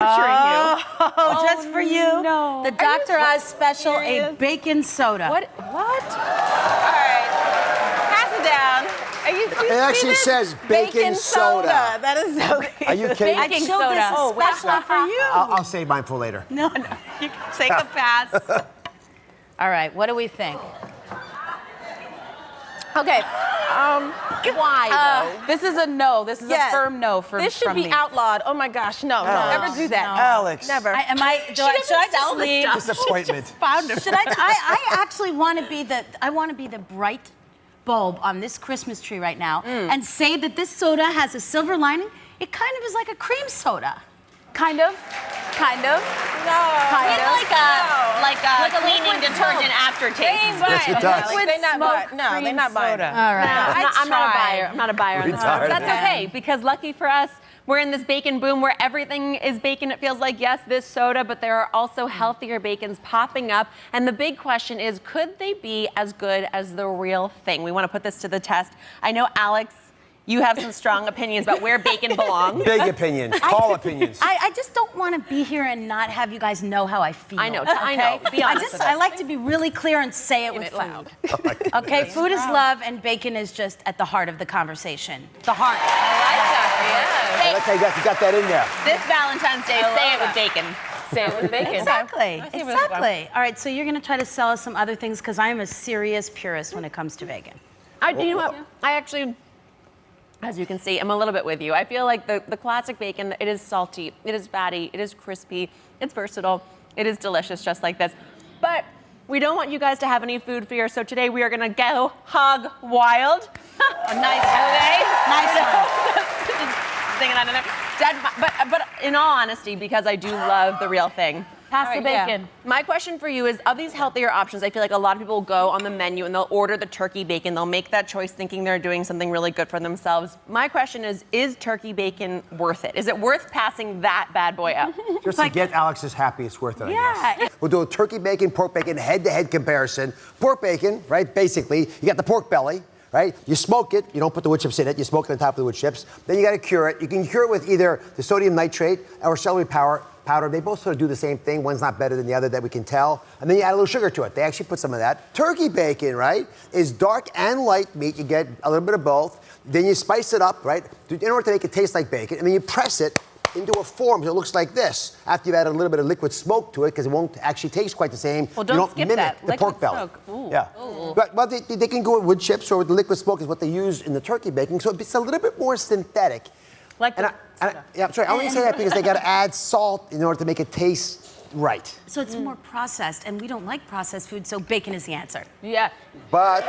Oh, just for you. No. The Dr. Oz special, a bacon soda. What? All right. Pass it down. It actually says bacon soda. That is so good. Are you kidding? I Baking showed soda. this Oh, wow. special for you. I'll save mine for later. No. You can take a pass. All right, what do we think? Okay. Why, though? This is a no. This is a firm no from me. This should be outlawed. Oh, my gosh, no. Never do that. Alex. Never. Should I just leave? Disappointment. Should I actually want to be the bright bulb on this Christmas tree right now and say that this soda has a silver lining. It kind of is like a cream soda. Kind of. No. Like a cleaning detergent aftertaste. Yes, it does. They're not buying. All right. I'm not a buyer. I'm not a buyer on this. Retarded. That's okay, because lucky for us, we're in this bacon boom where everything is bacon. It feels like, yes, this soda, but there are also healthier bacons popping up. And the big question is, could they be as good as the real thing? We want to put this to the test. I know, Alex, you have some strong opinions about where bacon belongs. Big opinions. Tall opinions. I just don't want to be here and not have you guys know how I feel. I know. Okay? I know. Be honest with us. I like to be really clear and say it with food. Okay, food is love and bacon is just at the heart of the conversation. The heart. I like how you got that in there. This Valentine's Day, say it with bacon. Say it with bacon. Exactly. All right, so you're going to try to sell us some other things because I am a serious purist when it comes to bacon. You know what? I actually, as you can see, I'm a little bit with you. I feel like the classic bacon, it is salty, it is fatty, it is crispy, it's versatile, it is delicious just like this. But we don't want you guys to have any food fear, so today we are gonna go hog wild. Nice one. Just singing that in there. But in all honesty, because I do love the real thing. Pass the bacon. My question for you is, of these healthier options, I feel like a lot of people will go on the menu and they'll order the turkey bacon. They'll make that choice thinking they're doing something really good for themselves. My question is turkey bacon worth it? Is it worth passing that bad boy up? Just to get Alex's happy, it's worth it, I Yeah. guess. We'll do a turkey bacon, pork bacon, head-to-head comparison. Pork bacon, right, basically, you got the pork belly, right? You smoke it, you don't put the wood chips in it, you smoke it on top of the wood chips. Then you gotta cure it. You can cure it with either the sodium nitrate or celery powder. They both sort of do the same thing. One's not better than the other that we can tell. And then you add a little sugar to it. They actually put some of that. Turkey bacon, right, is dark and light meat. You get a little bit of both. Then you spice it up, right, in order to make it taste like bacon. And then you press it into a form so it looks like this. After you've added a little bit of liquid smoke to it, because it won't actually taste quite the same. Well, you don't skip mimic that. the Liquid pork belly. smoke. Ooh. Yeah. Ooh. But they can go with wood chips or with the liquid smoke is what they use in the turkey bacon. So it's a little bit more synthetic. Like Yeah, sorry, I only say that because they got to add salt in order to make it taste right. So it's more processed, and we don't like processed food, so bacon is the answer. Yeah. But,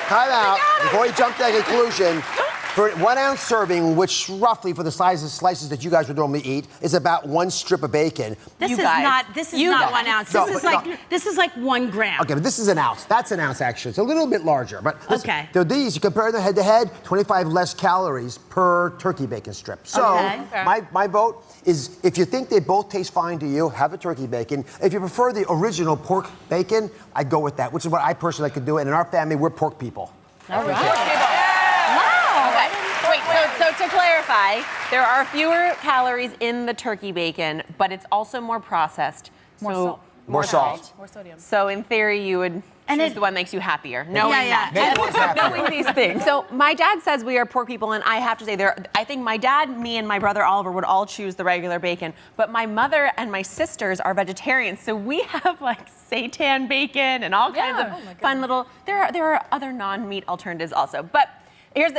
time out. Before you jump to that conclusion, for 1 ounce serving, which roughly for the size of slices that you guys would normally eat, is about 1 strip of bacon. This is not 1 ounce. No, This is like 1 gram. Okay, but this is an ounce. That's an ounce, actually. It's a little bit larger. But listen, Okay. So these, you compare them head-to-head, 25 less calories per turkey bacon strip. So my vote is, if you think they both taste fine to you, have a turkey bacon. If you prefer the original pork bacon, I'd go with that, which is what I personally like to do. And in our family, we're pork people. All right. Wait, so to clarify, there are fewer calories in the turkey bacon, but it's also more processed. More salt. More sodium. So in theory, you would choose the one that makes you happier, knowing that. Make one's happier. Knowing these things. So my dad says we are pork people, and I have to say, I think my dad, me, and my brother Oliver would all choose the regular bacon, but my mother and my sisters are vegetarians, so we have like seitan bacon and all kinds of fun little. There are other non-meat alternatives also, but here's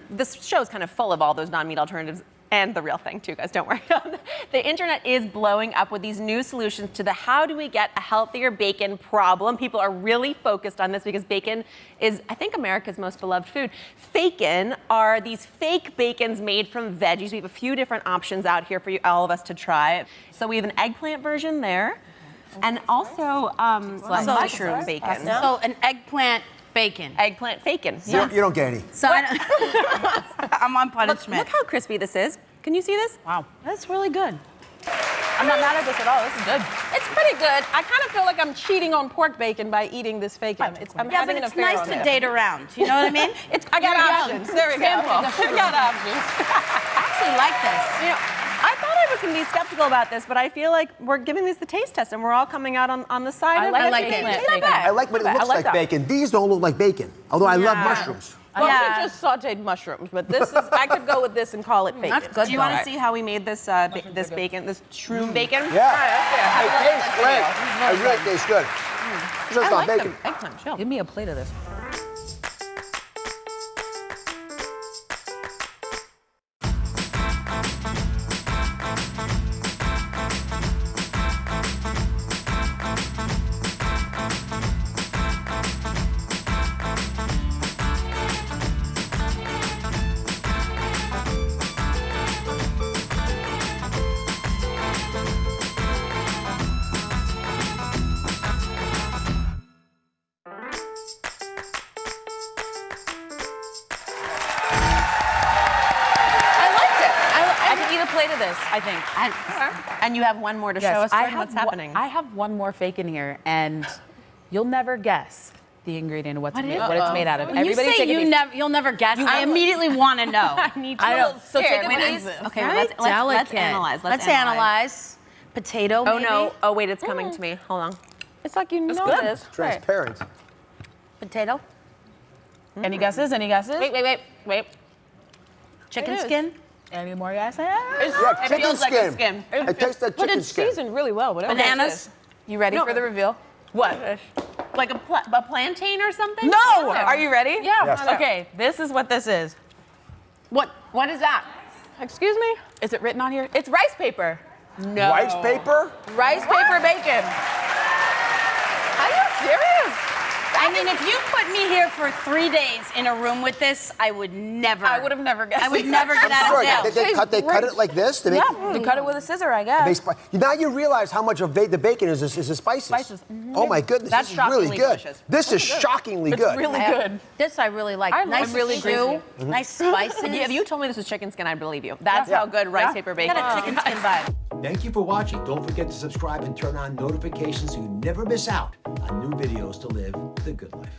this show's kind of full of all those non-meat alternatives. And the real thing too, guys, don't worry. The internet is blowing up with these new solutions to the how do we get a healthier bacon problem. People are really focused on this because bacon is, I think, America's most beloved food. Fakin are these fake bacons made from veggies. We have a few different options out here for you, all of us to try. So we have an eggplant version there, and also mushroom bacon. So an eggplant bacon. Eggplant fakin. You don't get any. So I'm on punishment. Look how crispy this is. Can you see this? Wow, that's really good. I'm not mad at this at all. This is good. It's pretty good. I kind of feel like I'm cheating on pork bacon by eating this bacon. I'm Yeah, having but an it's affair nice on to it. date around. You know what I mean? I got options. There we go. I got options. I actually like this. You know, I thought can be skeptical about this, but I feel like we're giving these the taste test, and we're all coming out on the side I of like it. like bacon. it. It's not Bacon. bad. I like when it looks like that. bacon. These don't look like bacon, although I love mushrooms. Well, Yeah. it's just sauteed mushrooms, but this is, I could go with this and call it bacon. That's good. Do you want to see how we made this this bacon, this shroom bacon? Yeah. It tastes great. It really tastes good. It's just I not like bacon. them. Eggplant, chill. Give me a plate of this. I could eat a plate of this, I think. And you have one more to show us, Jordan, what's happening. I have one more fake in here, and you'll never guess the ingredient of what it's made out of. When you Everybody say take a piece. you'll never guess, I immediately want to know. I need to I know. So take a What piece. is this? Okay, Very let's delicate. analyze. Let's analyze. Potato, Oh maybe? no! Oh wait, it's coming to me. Hold on. It's like you know good. this. Transparent. Potato? Any guesses? Any guesses? Wait. Chicken It is. skin? Any more guys? Yeah, It chicken feels like a skin. skin. It tastes like But chicken it's skin. seasoned really well. Whatever Bananas? You ready for the reveal? What? Like a plantain or something? No! Are you ready? Yeah. Yes. Okay, this is what this is. What is that? Excuse me? Is it written on here? It's rice paper. No. Rice paper? Rice paper bacon. Are you serious? I mean, if you put me here for 3 days in a room with this, I would never. I would have never guessed. I would never get out Sorry, of jail. they cut it like this to make You cut it with a scissor, I guess. Now you realize how much of the bacon is the spices. Spices. Oh my goodness, That's this is really shockingly good. delicious. This is shockingly It's good. really good. This I really like. I Nice really agree chew, with nice spices. If you told me this was chicken skin, I'd believe you. That's how good rice paper You bacon got a is. chicken skin vibe. Thank you for watching. Don't forget to subscribe and turn on notifications so you never miss out on new videos to live the good life.